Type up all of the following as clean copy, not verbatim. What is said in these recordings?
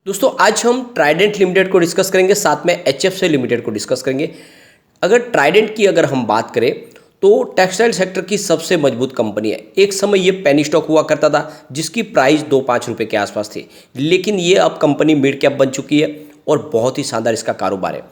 दोस्तों आज हम ट्राइडेंट लिमिटेड को डिस्कस करेंगे, साथ में एचएफसीएल लिमिटेड को डिस्कस करेंगे। अगर ट्राइडेंट की अगर हम बात करें तो टेक्सटाइल सेक्टर की सबसे मजबूत कंपनी है। एक समय ये पेनी स्टॉक हुआ करता था जिसकी प्राइस 2-5 रुपए के आसपास थी, लेकिन ये अब कंपनी मिड कैप बन चुकी है और बहुत ही शानदार इसका कारोबार है।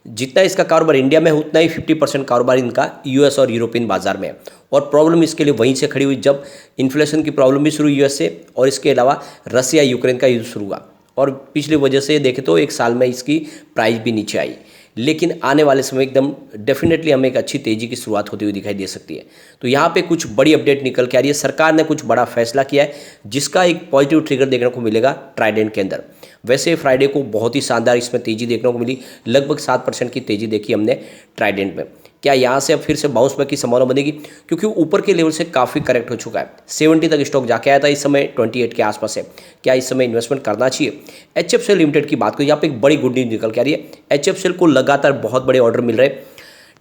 जितना इसका कारोबार इंडिया में है उतना ही 50% कारोबार इनका यूएस और यूरोपियन बाजार में है। और प्रॉब्लम इसके लिए वहीं से खड़ी हुई जब इन्फ्लेशन की प्रॉब्लम भी शुरू यूएस से, और इसके अलावा रसिया यूक्रेन का युद्ध शुरू हुआ और पिछली वजह से देखें तो एक साल में इसकी प्राइस भी नीचे आई। लेकिन आने वाले समय एकदम डेफिनेटली हमें एक अच्छी तेज़ी की शुरुआत होती हुई दिखाई दे सकती है। तो यहाँ पे कुछ बड़ी अपडेट निकल के आ रही है। सरकार ने कुछ बड़ा फैसला किया है जिसका एक पॉजिटिव ट्रिगर देखने को मिलेगा ट्राइडेंट के अंदर। वैसे फ्राइडे को बहुत ही शानदार इसमें तेज़ी देखने को मिली, लगभग 7% की तेज़ी देखी हमने ट्राइडेंट में। क्या यहाँ से अब फिर से बाउंस बैक की संभावना बनेगी, क्योंकि ऊपर के लेवल से काफ़ी करेक्ट हो चुका है। 70 तक स्टॉक जाके आया था, इस समय 28 के आसपास है। क्या इस समय इन्वेस्टमेंट करना चाहिए? एचएफसीएल लिमिटेड की बात करें, यहाँ पे एक बड़ी गुड न्यूज़ निकल के आ रही है। एचएफसीएल को लगातार बहुत बड़े ऑर्डर मिल रहे हैं।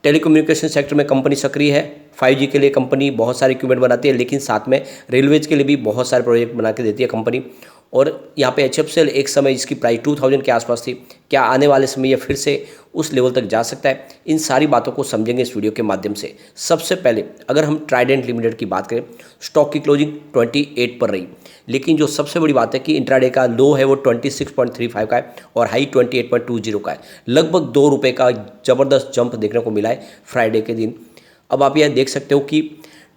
टेलीकम्युनिकेशन सेक्टर में कंपनी सक्रिय है। 5G के लिए कंपनी बहुत सारे इक्विपमेंट बनाती है, लेकिन साथ में रेलवेज के लिए भी बहुत सारे प्रोजेक्ट बना के देती है कंपनी। और यहाँ पे एचएफसीएल एक समय इसकी प्राइस 2000 के आसपास थी। क्या आने वाले समय ये फिर से उस लेवल तक जा सकता है? इन सारी बातों को समझेंगे इस वीडियो के माध्यम से। सबसे पहले अगर हम ट्राइडेंट लिमिटेड की बात करें, स्टॉक की क्लोजिंग 28 पर रही, लेकिन जो सबसे बड़ी बात है कि इंट्राडे का लो है वो 26.35 का है और हाई 28.20 का है। लगभग 2 रुपये का ज़बरदस्त जंप देखने को मिला है फ्राइडे के दिन। अब आप यह देख सकते हो कि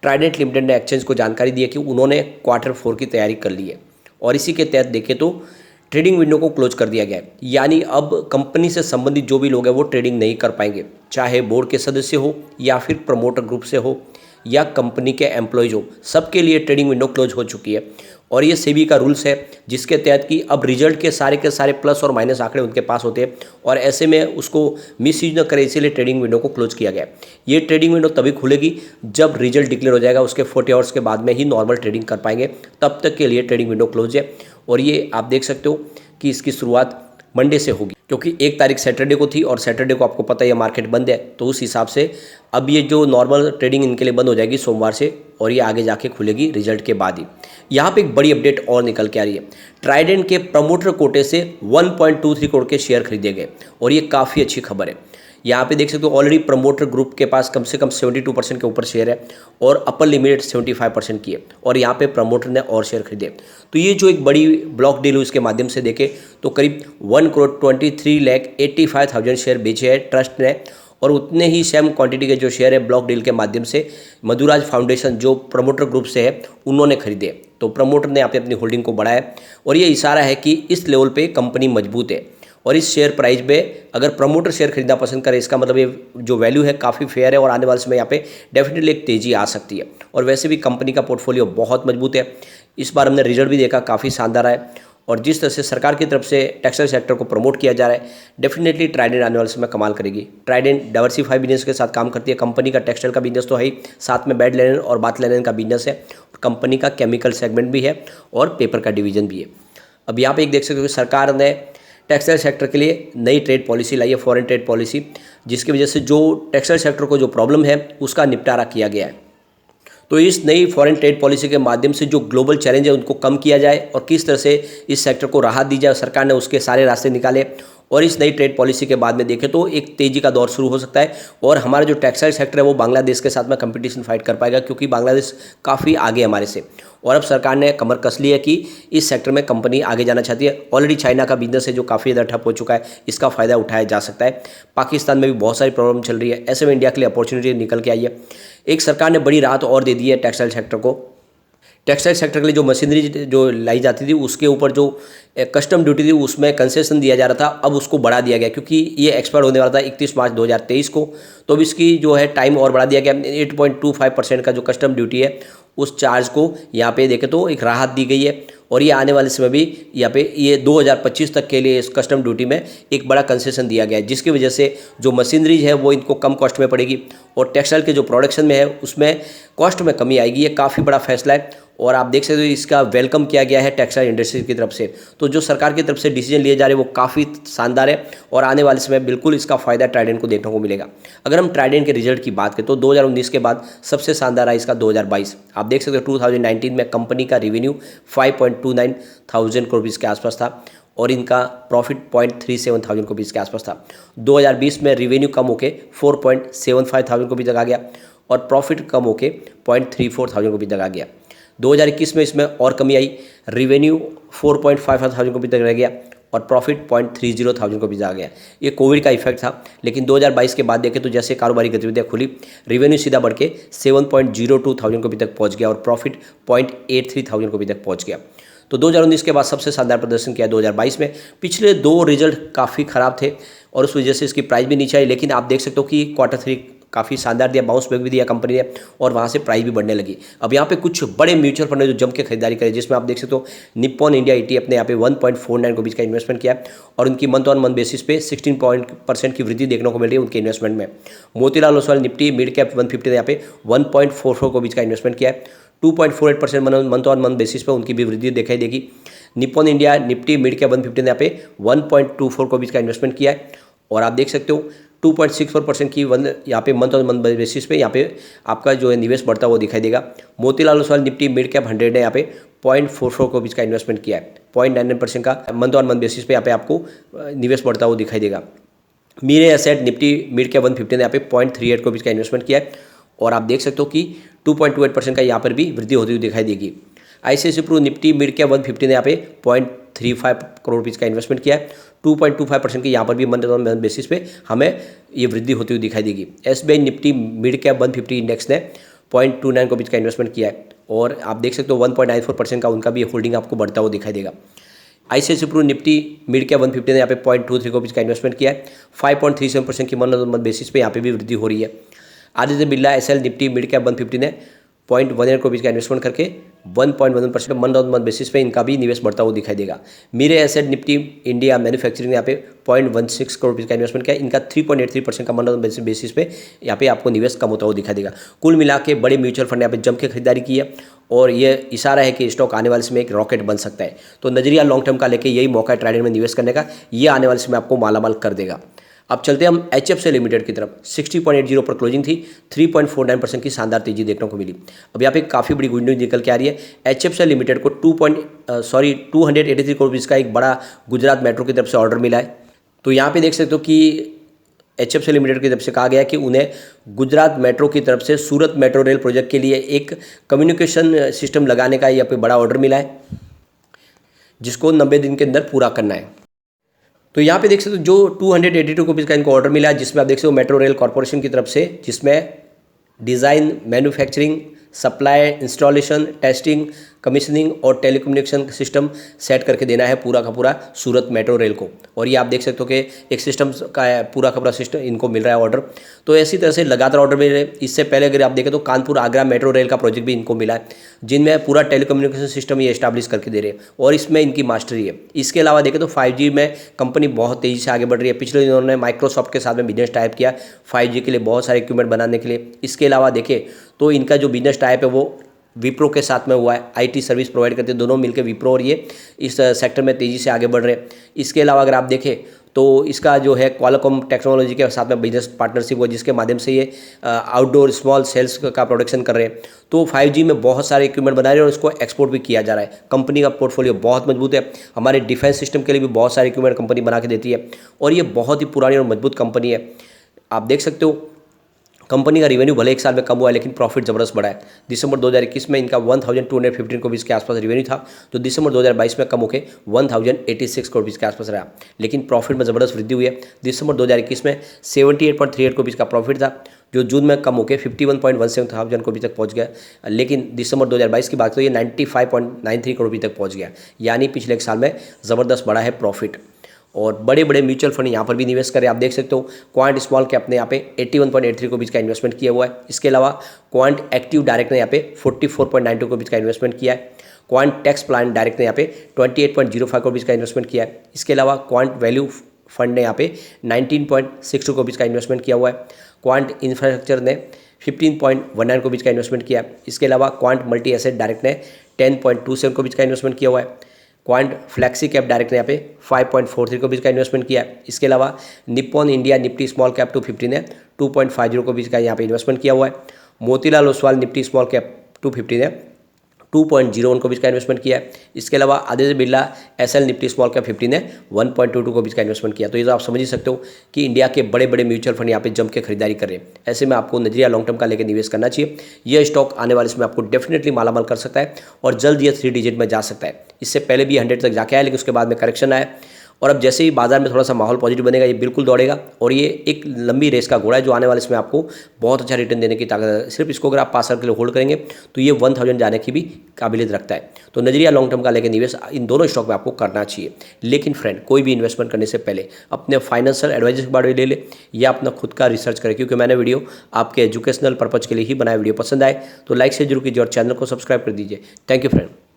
ट्राइडेंट लिमिटेड ने एक्सचेंज को जानकारी दी है कि उन्होंने Q4 की तैयारी कर ली है और इसी के तहत देखें तो ट्रेडिंग विंडो को क्लोज कर दिया गया है। यानी अब कंपनी से संबंधित जो भी लोग हैं वो ट्रेडिंग नहीं कर पाएंगे, चाहे बोर्ड के सदस्य हो या फिर प्रमोटर ग्रुप से हो या कंपनी के एम्प्लॉयज़ हो, सबके लिए ट्रेडिंग विंडो क्लोज हो चुकी है। और ये सेबी का रूल्स है जिसके तहत कि अब रिजल्ट के सारे प्लस और माइनस आंकड़े उनके पास होते हैं और ऐसे में उसको मिसयूज न करे, इसीलिए ट्रेडिंग विंडो को क्लोज किया गया है। ये ट्रेडिंग विंडो तभी खुलेगी जब रिजल्ट डिक्लेयर हो जाएगा, उसके 40 आवर्स के बाद में ही नॉर्मल ट्रेडिंग कर पाएंगे। तब तक के लिए ट्रेडिंग विंडो क्लोज है और ये आप देख सकते हो कि इसकी शुरुआत मंडे से होगी, क्योंकि 1 तारीख सैटरडे को थी और सैटरडे को आपको पता है मार्केट बंद है। तो उस हिसाब से अब ये जो नॉर्मल ट्रेडिंग इनके लिए बंद हो जाएगी सोमवार से और ये आगे जाके खुलेगी रिजल्ट के बाद ही। यहाँ पे एक बड़ी अपडेट और निकल के आ रही है। ट्राइडेंट के प्रमोटर कोटे से 1.23 करोड़ के शेयर खरीदे गए और ये काफ़ी अच्छी खबर है। यहाँ पे देख सकते हो ऑलरेडी प्रमोटर ग्रुप के पास कम से कम 72% के ऊपर शेयर है और अपर लिमिट 75% की है और यहाँ पे प्रमोटर ने और शेयर खरीदे। तो ये जो एक बड़ी ब्लॉक डील हुई इसके माध्यम से देखें तो करीब 1,23,85,000 शेयर बेचे हैं ट्रस्ट ने और उतने ही सेम क्वांटिटी के जो शेयर है ब्लॉक डील के माध्यम से मधुराज फाउंडेशन जो प्रमोटर ग्रुप से है उन्होंने खरीदे। तो प्रमोटर ने यहाँ पे अपनी होल्डिंग को बढ़ाया और ये इशारा है कि इस लेवल पे कंपनी मजबूत है और इस शेयर प्राइस पे अगर प्रमोटर शेयर खरीदना पसंद करे, इसका मतलब ये जो वैल्यू है काफ़ी फेयर है और आने वाले समय यहाँ पे डेफिनेटली एक तेज़ी आ सकती है। और वैसे भी कंपनी का पोर्टफोलियो बहुत मजबूत है। इस बार हमने रिजल्ट भी देखा, काफ़ी शानदार है और जिस तरह से सरकार की तरफ से टेक्सटाइल सेक्टर को प्रमोट किया जा रहा है, डेफिनेटली ट्राइडेंट आने वाले समय कमाल करेगी। ट्राइडेंट डाइवर्सिफाई बिजनेस के साथ काम करती है। कंपनी का टेक्सटाइल का बिजनेस तो है ही, साथ में बेड लिनन और बाथ लिनन का बिजनेस है। कंपनी का केमिकल सेगमेंट भी है और पेपर का डिवीजन भी है। अब यहाँ पे एक देख सकते हो कि सरकार ने टेक्सटाइल सेक्टर के लिए नई ट्रेड पॉलिसी लाई है, फॉरेन ट्रेड पॉलिसी, जिसकी वजह से जो टेक्सटाइल सेक्टर को जो प्रॉब्लम है उसका निपटारा किया गया है। तो इस नई फॉरेन ट्रेड पॉलिसी के माध्यम से जो ग्लोबल चैलेंज है उनको कम किया जाए और किस तरह से इस सेक्टर को राहत दी जाए, सरकार ने उसके सारे रास्ते निकाले। और इस नई ट्रेड पॉलिसी के बाद में देखें तो एक तेज़ी का दौर शुरू हो सकता है और हमारा जो टेक्सटाइल सेक्टर है वो बांग्लादेश के साथ में कंपटीशन फाइट कर पाएगा, क्योंकि बांग्लादेश काफ़ी आगे हमारे से। और अब सरकार ने कमर कस ली है कि इस सेक्टर में कंपनी आगे जाना चाहती है। ऑलरेडी चाइना का बिजनेस है जो काफ़ी ज़्यादा ठप हो चुका है, इसका फ़ायदा उठाया जा सकता है। पाकिस्तान में भी बहुत सारी प्रॉब्लम चल रही है, ऐसे में इंडिया के लिए अपॉर्चुनिटी निकल के आई है। एक सरकार ने बड़ी राहत और दे दी है टेक्सटाइल सेक्टर को। टेक्सटाइल सेक्टर के लिए जो मशीनरी जो लाई जाती थी उसके ऊपर जो कस्टम ड्यूटी थी उसमें कंसेशन दिया जा रहा था, अब उसको बढ़ा दिया गया, क्योंकि ये एक्सपायर होने वाला था 31 मार्च 2023 को। तो अब इसकी जो है टाइम और बढ़ा दिया गया। 8.25% का जो कस्टम ड्यूटी है उस चार्ज को यहाँ पे देखें तो एक राहत दी गई है और ये आने वाले समय भी यहाँ पे ये 2025 तक के लिए इस कस्टम ड्यूटी में एक बड़ा कंसेशन दिया गया है, जिसकी वजह से जो मशीनरीज है वो इनको कम कॉस्ट में पड़ेगी और टेक्सटाइल के जो प्रोडक्शन में है उसमें कॉस्ट में कमी आएगी। ये काफ़ी बड़ा फैसला है और आप देख सकते हो इसका वेलकम किया गया है टेक्सटाइल इंडस्ट्री की तरफ से। तो जो सरकार की तरफ से डिसीजन लिए जा रहे हैं वो काफ़ी शानदार है और आने वाले समय बिल्कुल इसका फायदा ट्राइडेंट को देखने को मिलेगा। अगर हम ट्राइडेंट के रिजल्ट की बात करें तो 2019 के बाद सबसे शानदार रहा इसका 2022। आप देख सकते हो 2019 में कंपनी का रेवेन्यू 5.29 थाउजेंड करोड़ के आसपास था और इनका प्रॉफिट 0.37 थाउजेंड को बीच के आसपास था। 2020 में रिवेन्यू कम होके 4.75 थाउजेंड को बीच तक आ गया और प्रॉफिट कम होके 0.34 थाउजेंड को बीच तक आ गया। 2021 में इसमें और कमी आई, रिवेन्यू 4.55 थाउजेंड को बीच तक रह गया और प्रॉफिट 0.30 थाउजेंड को भी आ गया। ये कोविड का इफेक्ट था, लेकिन 2022 के बाद देखें तो जैसे कारोबारी गतिविधियाँ खुली, रिवेन्यू सीधा बढ़ के 7.02 थाउजेंड को भी तक पहुंच गया और प्रॉफिट 0.83 थाउजेंड को भी तक पहुंच गया। तो 2019 के बाद सबसे शानदार प्रदर्शन किया 2022 में। पिछले 2 रिजल्ट काफ़ी ख़राब थे और उस वजह से इसकी प्राइस भी नीचे आई, लेकिन आप देख सकते हो कि Q3 काफ़ी शानदार दिया, बाउंस बैक भी दिया कंपनी ने और वहाँ से प्राइस भी बढ़ने लगी। अब यहाँ पे कुछ बड़े म्यूचुअल फंड ने जो जम के खरीदारी करे, जिसमें आप देख सकते हो निप्पॉन इंडिया ETF ने यहाँ पे 1.49 को बीच का इन्वेस्टमेंट किया और उनकी मंथ ऑन मंथ बेसिस पे 16% की वृद्धि देखने को मिल रही है उनके इन्वेस्टमेंट में। Motilal Oswal Nifty mid cap 150 ने यहाँ पे 1.44 को बीच का इन्वेस्टमेंट किया है। 2.48% मंथ ऑन मंथ बेसिस पे उनकी भी वृद्धि दिखाई देगी। Nippon India Nifty mid cap 150 ने यहाँ पे 1.24 को बीच का इन्वेस्टमेंट किया है और आप देख सकते हो 2.64% की यहाँ पे मंथ ऑन मंथ बेसिस पे यहाँ पे आपका जो है निवेश बढ़ता हुआ दिखाई देगा। Motilal Oswal Nifty mid cap 100 ने यहाँ पे 0.44 को बीच का इन्वेस्टमेंट किया है। 0.99% का मंथ ऑन मंथ बेसिस पे यहाँ पे आपको निवेश बढ़ता हुआ दिखाई देगा। मीरे एसेट निफ्टी मिड कैप 150 ने यहाँ पे 0.38 को बीच का इन्वेस्टमेंट किया है और आप देख सकते हो कि 2.28% का यहाँ पर भी वृद्धि होती हुई दिखाई देगी। ICICI Pru Nifty mid cap 150 ने यहाँ पे 0.35 करोड़ रुपीज़ का इन्वेस्टमेंट किया है। 2.25% की यहाँ पर भी मंथ ऑन मंथ बेसिस पे हमें ये वृद्धि होती हुई दिखाई देगी। SBI Nifty mid cap 150 index ने 0.29 को बीच का इन्वेस्टमेंट किया है और आप देख सकते हो 1.94% का उनका भी होल्डिंग आपको बढ़ता हुआ दिखाई देगा। ICICI Pru Nifty mid cap 150 ने यहाँ पे 0.23 को बीच का इन्वेस्टमेंट किया है। 5.37% की मंथ ऑन मंथ बेसिस पे यहाँ पे भी वृद्धि हो रही है। Aditya Birla SL Nifty mid cap 150 ने 0.18 को बीच का इन्वेस्टमेंट करके 1.11% मंथ ऑन मंथ बेसिस पे इनका भी निवेश बढ़ता हुआ दिखाई देगा। मीरे एसेट निफ्टी इंडिया मैन्युफैक्चरिंग ने यहाँ पे 0.16 करोड़ रुपये का इन्वेस्टमेंट किया। इनका 3.83% का मंथ ऑन बेसिस पे यहाँ पे आपको निवेश कम होता हुआ दिखाई देगा। कुल मिला के बड़े म्यूचुअल फंड यहाँ पे जम के खरीदारी की है और ये इशारा है कि स्टॉक आने वाले समय एक रॉकेट बन सकता है। तो नजरिया लॉन्ग टर्म का लेके यही मौका है ट्रेडिंग में निवेश करने का, ये आने वाले समय आपको मालामाल कर देगा। अब चलते हैं हम HFCL लिमिटेड की तरफ। 60.80 पर क्लोजिंग थी, 3.49% की शानदार तेजी देखने को मिली। अब यहाँ पे काफ़ी बड़ी गुड न्यूज़ निकल के आ रही है। HFCL लिमिटेड को 283 करोड़ रुपये का एक बड़ा गुजरात मेट्रो की तरफ से ऑर्डर मिला है। तो यहाँ पे देख सकते हो कि HFCL लिमिटेड की तरफ से कहा गया कि उन्हें गुजरात मेट्रो की तरफ से सूरत मेट्रो रेल प्रोजेक्ट के लिए एक कम्युनिकेशन सिस्टम लगाने का यहाँ पे बड़ा ऑर्डर मिला है, जिसको 90 दिन के अंदर पूरा करना है। तो यहाँ पे देख सकते हो जो 282 रुपीज़ का इनको ऑर्डर मिला है, जिसमें आप देख सकते हो मेट्रो रेल कॉर्पोरेशन की तरफ से, जिसमें design, manufacturing, supply, installation, testing, commissioning और टेलीकम्युनिकेशन सिस्टम सेट करके देना है पूरा का पूरा सूरत मेट्रो रेल को। और ये आप देख सकते हो कि एक सिस्टम का पूरा का पूरा सिस्टम इनको मिल रहा है ऑर्डर। तो ऐसी तरह से लगातार ऑर्डर मिल रहे हैं। इससे पहले अगर आप देखें तो कानपुर आगरा मेट्रो रेल का प्रोजेक्ट भी इनको मिला है, जिनमें पूरा टेलीकम्युनिकेशन सिस्टम ये एस्टैब्लिश करके दे रहे हैं और इसमें इनकी मास्टरी है। इसके अलावा देखें तो 5G में कंपनी बहुत तेज़ी से आगे बढ़ रही है। पिछले दिनों उन्होंने माइक्रोसॉफ्ट के साथ में बिजनेस टाइप किया 5G के लिए बहुत सारे इक्विपमेंट बनाने के लिए। इसके अलावा देखें तो इनका जो बिजनेस टाइप है वो विप्रो के साथ में हुआ है। IT सर्विस प्रोवाइड करते हैं दोनों मिलकर विप्रो और ये इस सेक्टर में तेज़ी से आगे बढ़ रहे हैं। इसके अलावा अगर आप देखें तो इसका जो है क्वालकॉम टेक्नोलॉजी के साथ में बिजनेस पार्टनरशिप हुआ, जिसके माध्यम से ये आउटडोर स्मॉल सेल्स का प्रोडक्शन कर रहे हैं। तो 5G में बहुत सारे इक्विपमेंट बना रहे हैं और इसको एक्सपोर्ट भी किया जा रहा है। कंपनी का पोर्टफोलियो बहुत मजबूत है। हमारे डिफेंस सिस्टम के लिए भी बहुत सारे इक्विपमेंट कंपनी बना के देती है और ये बहुत ही पुरानी और मजबूत कंपनी है। आप देख सकते हो कंपनी का रेवेन्यू भले एक साल में कम हुआ है, लेकिन प्रॉफिट ज़बरदस्त बढ़ा है। दिसंबर 2021 में इनका 1215 करोड़ के आसपास रेवेन्यू था, तो दिसंबर 2022 में कम होकर 1086 करोड़ के आसपास रहा, लेकिन प्रॉफिट में ज़बरदस्त वृद्धि हुई है। दिसंबर 2021 में 78.38 करोड़ का प्रॉफिट था, जो जून में कम होकर 51.17 थाउजेंड करोड़ तक पहुंच गया, लेकिन दिसंबर 2022 की बात तो ये 95.93 करोड़ तक पहुंच गया, यानी पिछले एक साल में ज़बरदस्त बढ़ा है प्रॉफिट। और बड़े बड़े म्यूचुअल फंड यहाँ पर भी निवेश करें। आप देख सकते हो क्वांट स्मॉल कैप ने यहाँ पे 81.83 करोड़ का इन्वेस्टमेंट किया हुआ है। इसके अलावा क्वांट एक्टिव डायरेक्ट ने यहाँ पे 44.92 करोड़ का इन्वेस्टमेंट किया है। क्वांट टैक्स प्लान डायरेक्ट ने यहाँ पे 28.05 करोड़ का इन्वेस्टमेंट किया है। इसके अलावा क्वांट वैल्यू फंड ने यहाँ पे 19.62 करोड़ का इन्वेस्टमेंट किया हुआ है। क्वांट इंफ्रास्ट्रक्चर ने 15.19 करोड़ का इन्वेस्टमेंट किया है। इसके अलावा क्वांट मल्टी एसेट डायरेक्ट ने 10.27 करोड़ का इन्वेस्टमेंट किया हुआ है। क्वांट फ्लैक्सी कैप डायरेक्ट ने यहाँ पे 5.43 करोड़ का इन्वेस्टमेंट किया है। इसके अलावा Nippon India Nifty small cap 250 ने 2.50 करोड़ का यहाँ पे इन्वेस्टमेंट किया हुआ है। Motilal Oswal Nifty small cap 250 ने 2.01 को भी इसका इन्वेस्टमेंट किया है। इसके अलावा Aditya Birla SL Nifty small cap 50 ने 1.22 को भी इसका इन्वेस्टमेंट किया। तो ये तो आप समझ ही सकते हो कि इंडिया के बड़े बड़े म्यूचुअल फंड यहाँ पे जम के खरीदारी कर रहे हैं। ऐसे में आपको नजरिया लॉन्ग टर्म का लेकर निवेश करना चाहिए। यह स्टॉक आने वाले इसमें आपको डेफिनेटली मालामाल कर सकता है और जल्द ये 3 डिजिट में जा सकता है। इससे पहले भी 100 तक जाके आया, लेकिन उसके बाद में करेक्शन आया और अब जैसे ही बाजार में थोड़ा सा माहौल पॉजिटिव बनेगा ये बिल्कुल दौड़ेगा और ये एक लंबी रेस का घोड़ा है जो आने वाले इसमें आपको बहुत अच्छा रिटर्न देने की ताकत है। सिर्फ इसको अगर आप 5 साल के लिए होल्ड करेंगे तो ये 1000 जाने की भी काबिलियत रखता है। तो नजरिया लॉन्ग टर्म का लेकर निवेश इन दोनों स्टॉक में आपको करना चाहिए। लेकिन फ्रेंड, कोई भी इन्वेस्टमेंट करने से पहले अपने फाइनेंशियल एडवाइजर के बारे में ले ले या अपना खुद का रिसर्च करें, क्योंकि मैंने वीडियो आपके एजुकेशनल पर्पज के लिए ही बनाया। वीडियो पसंद आए तो लाइक से जरूर कीजिए और चैनल को सब्सक्राइब कर दीजिए। Thank you friend.